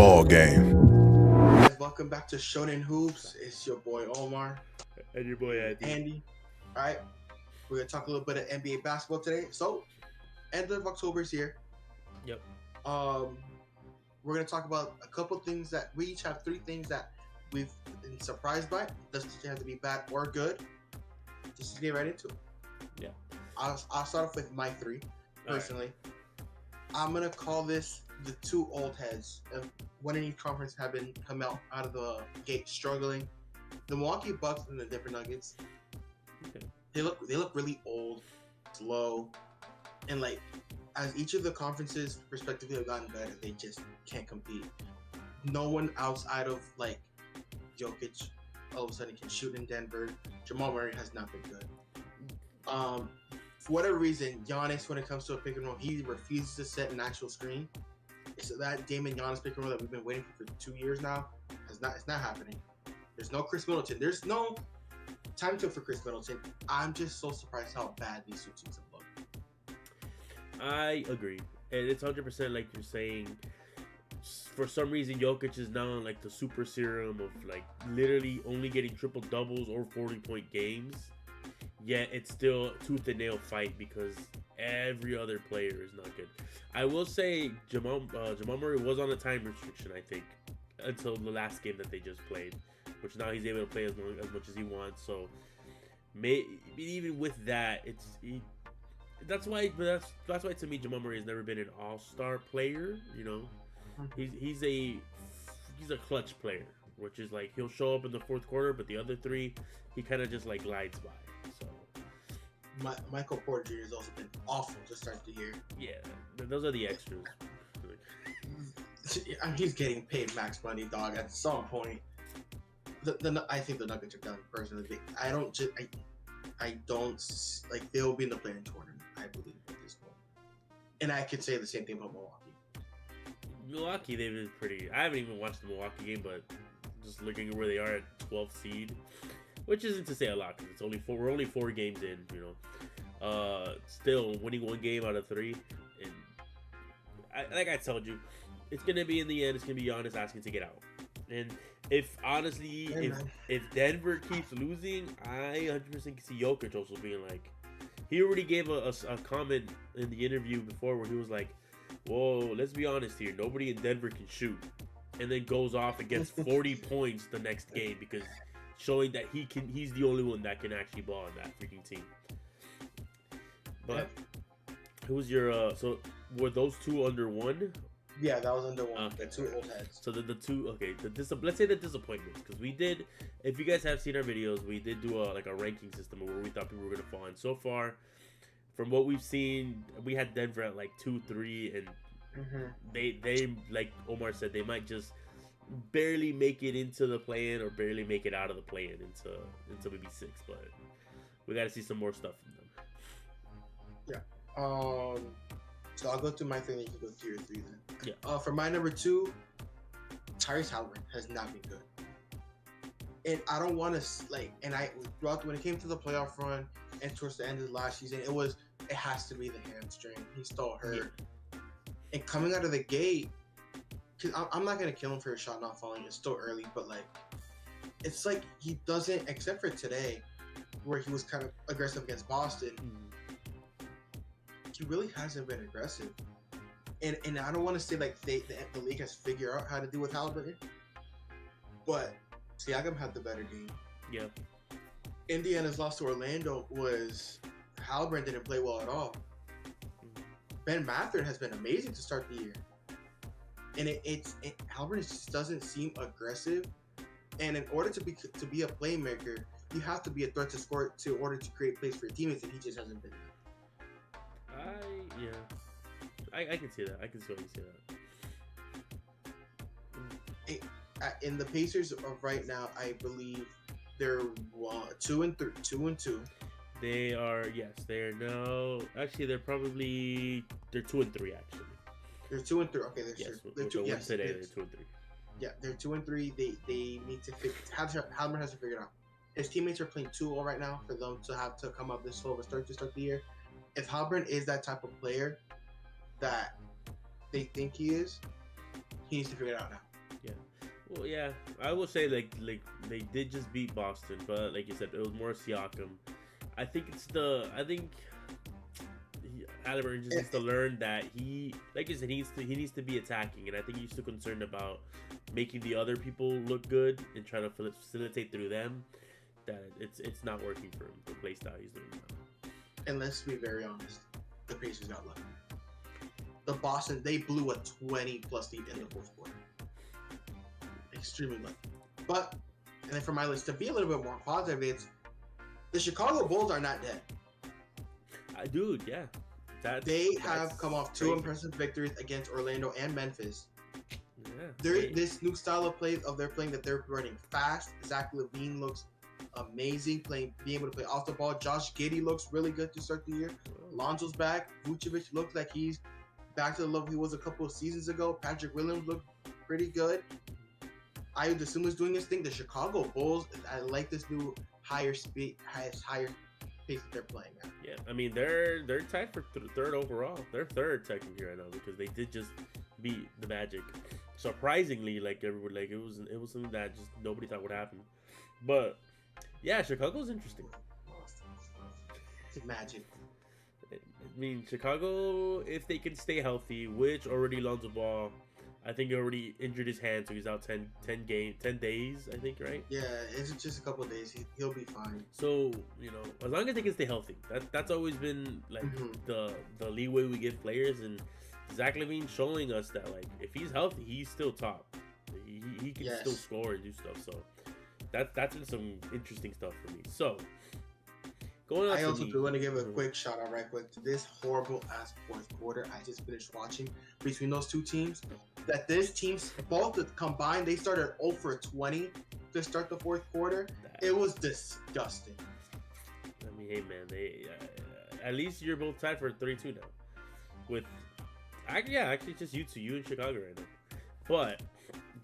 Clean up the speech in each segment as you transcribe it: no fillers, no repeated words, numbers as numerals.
ball game. Guys, welcome back to Shonen Hoops. It's your boy Omar And your boy Andy. All right, we're gonna talk a little bit of NBA basketball today. So, end of October is here. Yep. We're gonna talk about a couple things that we each have three things that we've been surprised by. Doesn't have to be bad or good. Just to get right into it. Yeah. I'll start off with my three personally. Right. I'm gonna call this the two old heads of one in each conference have been come out of the gate struggling. The Milwaukee Bucks and the Denver Nuggets. Okay. They look really old, slow, and like as each of the conferences respectively have gotten better, they just can't compete. No one outside of like Jokic all of a sudden can shoot in Denver. Jamal Murray has not been good. For whatever reason, Giannis, when it comes to a pick and roll, he refuses to set an actual screen. So that Damon Giannis pick and roll that we've been waiting for 2 years now it's not happening. There's no Chris Middleton. There's no time for Chris Middleton. I'm just so surprised how bad these two teams have looked. I agree. And it's 100% like you're saying. For some reason, Jokic is now on like the super serum of like literally only getting triple doubles or 40-point games. Yet it's still a tooth and nail fight because every other player is not good. I will say Jamal Murray was on a time restriction, I think, until the last game that they just played, which now he's able to play as much as he wants. So, even with that, that's why to me Jamal Murray has never been an all-star player. You know, he's a clutch player, which is like he'll show up in the fourth quarter, but the other three he kind of just like glides by. So. Michael Porter Jr. has also been awful to start the year. Yeah, those are the extras. I mean, he's getting paid max money, dog. At some point, I think the Nuggets are done. Personally, I don't like they'll be in the play-in tournament. I believe at this point, and I could say the same thing about Milwaukee, they've been pretty. I haven't even watched the Milwaukee game, but just looking at where they are at 12th seed. Which isn't to say a lot because we're only 4 games in, you know. Still winning 1 game out of 3, and like I told you, it's gonna be in the end. It's gonna be Giannis asking to get out, and if Denver keeps losing, I 100% can see Jokic also being like, he already gave a comment in the interview before where he was like, "Whoa, let's be honest here. Nobody in Denver can shoot," and then goes off and gets 40 points the next game because. Showing that he's the only one that can actually ball on that freaking team. But who's your so were those two under 1? Yeah, that was under 1. Okay. The two old heads. So the two let's say the disappointments, because we did, if you guys have seen our videos, we did do a ranking system of where we thought people were gonna fall in. So far, from what we've seen, we had Denver at like 2-3, and they like Omar said, they might just barely make it into the play-in or barely make it out of the play-in into maybe 6, but we got to see some more stuff from them. Yeah. So I'll go through my thing and you can go through your 3 then. Yeah. For my number 2, Tyrese Halliburton has not been good, and I don't want to throughout when it came to the playoff run and towards the end of the last season, it has to be the hamstring. He's still hurt, and coming out of the gate. I'm not gonna kill him for his shot not falling. It's still early, but like, it's like he doesn't, except for today, where he was kind of aggressive against Boston. He really hasn't been aggressive, and I don't want to say like the league has figured out how to deal with Halliburton, but Siakam had the better game. Yeah. Indiana's loss to Orlando was Halliburton didn't play well at all. Ben Mathurin has been amazing to start the year. And Halliburton just doesn't seem aggressive, and in order to be a playmaker, you have to be a threat to score in order to create plays for your teammates, and he just hasn't been. I can see that. I can see why you say that. In the Pacers of right now, I believe they're 2-2. They are, yes. They're now actually they're 2-3 actually. They're 2-3. Okay, they're 2. Yes, today they're 2-3. Yeah, they're 2-3. They need to figure. Halliburton has to figure it out. His teammates are playing 2-0 right now for them to have to come up this slow of a start to start the year. If Halliburton is that type of player that they think he is, he needs to figure it out now. Yeah. Well, yeah. I will say like they did just beat Boston, but like you said, it was more Siakam. I think Halliburton just needs to learn that like you said, he needs to be attacking, and I think he's too concerned about making the other people look good and trying to facilitate through them. That it's not working for him. The play style he's doing now. And let's be very honest, the Pacers got lucky. The Boston, they blew a 20-plus lead in the fourth quarter. Extremely lucky. But, and then for my list, to be a little bit more positive, it's the Chicago Bulls are not dead. Dude, yeah. They have come off two impressive victories against Orlando and Memphis. Yeah. This new style of play of their playing that they're running fast. Zach LaVine looks amazing, being able to play off the ball. Josh Giddey looks really good to start the year. Lonzo's back. Vucevic looks like he's back to the level he was a couple of seasons ago. Patrick Williams looked pretty good. Ayo Dosunmu's doing his thing. The Chicago Bulls, I like this new higher pace that they're playing at. Yeah, I mean they're tied for third overall. They're third technically right now because they did just beat the Magic. Surprisingly, like everyone, like it was something that just nobody thought would happen. But yeah, Chicago's interesting. It's magic. I mean, Chicago, if they can stay healthy, which already Lonzo Ball, I think he already injured his hand, so he's out 10 days, I think, right? Yeah, it's just a couple of days. He'll be fine. So, as long as they can stay healthy, that's always been like the leeway we give players, and Zach LaVine showing us that like if he's healthy, he's still top. He can still score and do stuff. So that's been some interesting stuff for me. So going on, I also do want to give a quick shout out right quick to this horrible ass fourth quarter I just finished watching between those two teams. That this teams both combined, they started 0 for 20 to start the fourth quarter. It was disgusting. I mean, hey man, they at least you're both tied for 32 now. With actually just you and Chicago right now. But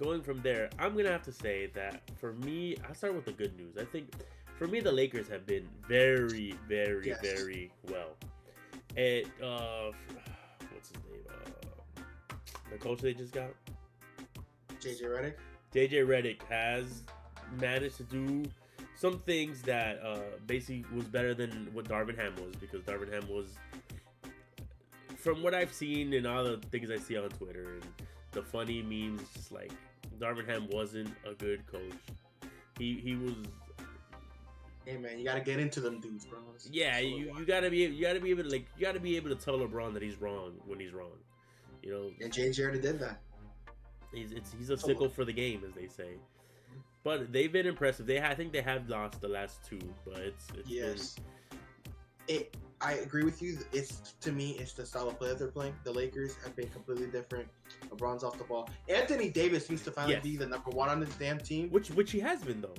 going from there, I'm gonna have to say that for me, I'll start with the good news. I think for me, the Lakers have been very, very, very well. And what's his name? The coach they just got, JJ Redick. JJ Redick has managed to do some things that basically was better than what Darvin Ham was, because Darvin Ham was, from what I've seen and all the things I see on Twitter and the funny memes, just like Darvin Ham wasn't a good coach. He was. Hey man, you gotta get into them dudes, bro. Yeah, you gotta be able to tell LeBron that he's wrong when he's wrong. And JJ already did that. He's a sickle for the game, as they say. But they've been impressive. I think they have lost the last two, but it's yes. I agree with you. To me, it's the style of play that they're playing. The Lakers have been completely different. LeBron's off the ball. Anthony Davis seems to finally be the number one on this damn team. Which he has been though.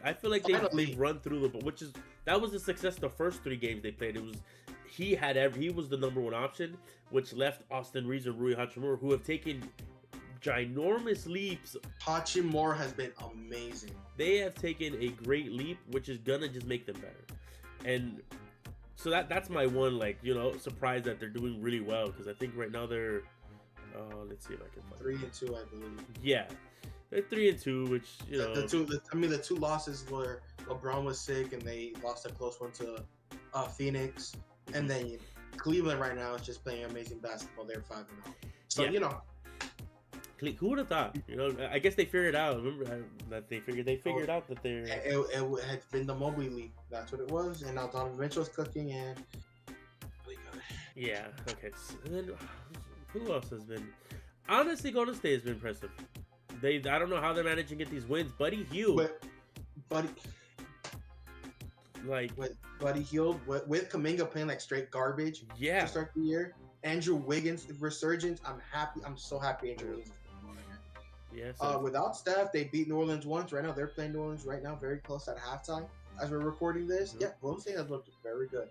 I feel like they've run through that was the success the first 3 games they played. It was he was the number one option, which left Austin Reeves and Rui Hachimura, who have taken ginormous leaps. Hachimura has been amazing. They have taken a great leap, which is gonna just make them better. And so that's my one surprise that they're doing really well, because I think right now they're let's see if I can find 3-2, I believe. Yeah, they're 3-2, which the two losses were LeBron was sick and they lost a close one to Phoenix, and then Cleveland right now is just playing amazing basketball. They're 5-0. So who would have thought? I guess they figured out. Remember that they figured out that they're. It had been the Mobley League. That's what it was, and now Donovan Mitchell's cooking, and yeah. Okay. So then, who else has been? Honestly, Golden State has been impressive. I don't know how they're managing to get these wins. Buddy Hield. Buddy Hield with Kuminga playing like straight garbage. Yeah. To start the year. Andrew Wiggins resurgence. I'm happy. I'm so happy Andrew Wiggins. Yes. Without Steph, they beat New Orleans once. Right now, they're playing New Orleans right now, very close at halftime. As we're recording this, Golden State has looked very good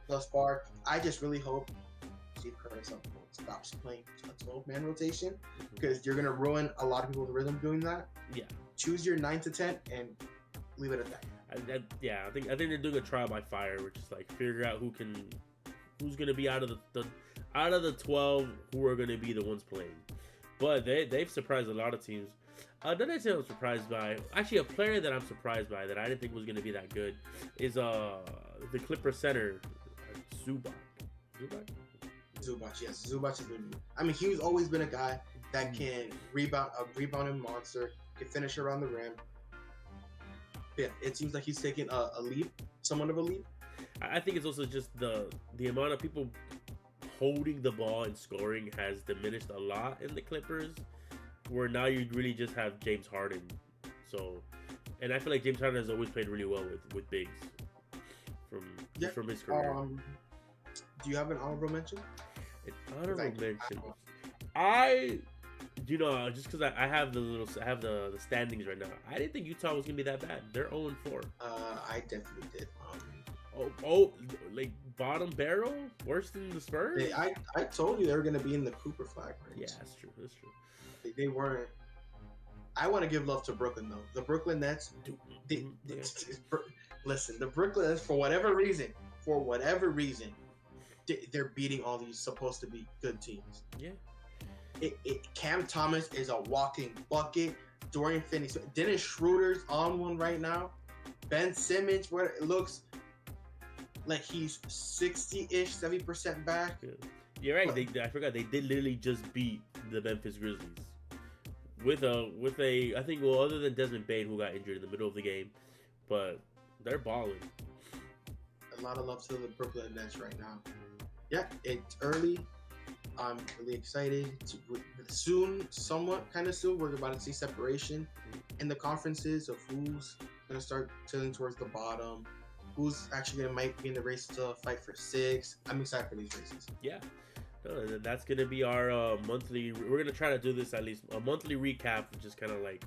thus far. I just really hope Steve Kerr stops playing a 12-man rotation, because you're gonna ruin a lot of people's rhythm doing that. Yeah. Choose your 9 to 10 and leave it at that. I think they're doing a trial by fire, which is like figure out who's gonna be out of the 12, who are gonna be the ones playing. But they've surprised a lot of teams. Another thing I'm surprised by, actually a player that I'm surprised by that I didn't think was gonna be that good, is the Clipper center, Zubac. Zubac? Zubac, yes, Zubac has been. I mean, he's always been a guy that can rebound, a rebounding monster, can finish around the rim. Yeah, it seems like he's taking a leap, somewhat of a leap. I think it's also just the amount of people holding the ball and scoring has diminished a lot in the Clippers, where now you really just have James Harden. So, and I feel like James Harden has always played really well with bigs from his career. Do you have an honorable mention? An honorable mention. I just because I have the standings right now. I didn't think Utah was gonna be that bad. They're 0-4. I definitely did. Like bottom barrel, worse than the Spurs. I told you they were gonna be in the Cooper flag range. Yeah, that's true. That's true. They weren't. I want to give love to Brooklyn though. The Brooklyn Nets. Listen, the Brooklyn Nets, for whatever reason, they're beating all these supposed to be good teams. Yeah. Cam Thomas is a walking bucket. Dorian Finney, Dennis Schroeder's on one right now. Ben Simmons, where it looks like he's 60-ish, 70% back. Yeah. You're right. I forgot they did literally just beat the Memphis Grizzlies with a I think, well, other than Desmond Bane, who got injured in the middle of the game, but they're balling. A lot of love to the Brooklyn Nets right now. Yeah, it's early. I'm really excited. Kind of soon, we're about to see separation in the conferences of who's going to start tilting towards the bottom, who's actually might be in the race to fight for 6. I'm excited for these races. Yeah. No, that's going to be our monthly. We're going to try to do this at least a monthly recap, which is kind of like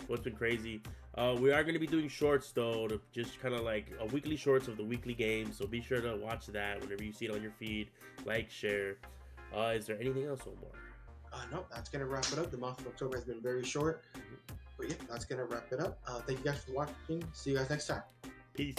what's been crazy. We are going to be doing shorts though, to just kind of like a weekly shorts of the weekly games. So be sure to watch that whenever you see it on your feed. Like, share. Is there anything else, Omar? No, that's going to wrap it up. The month of October has been very short. But yeah, that's going to wrap it up. Thank you guys for watching. See you guys next time. Peace.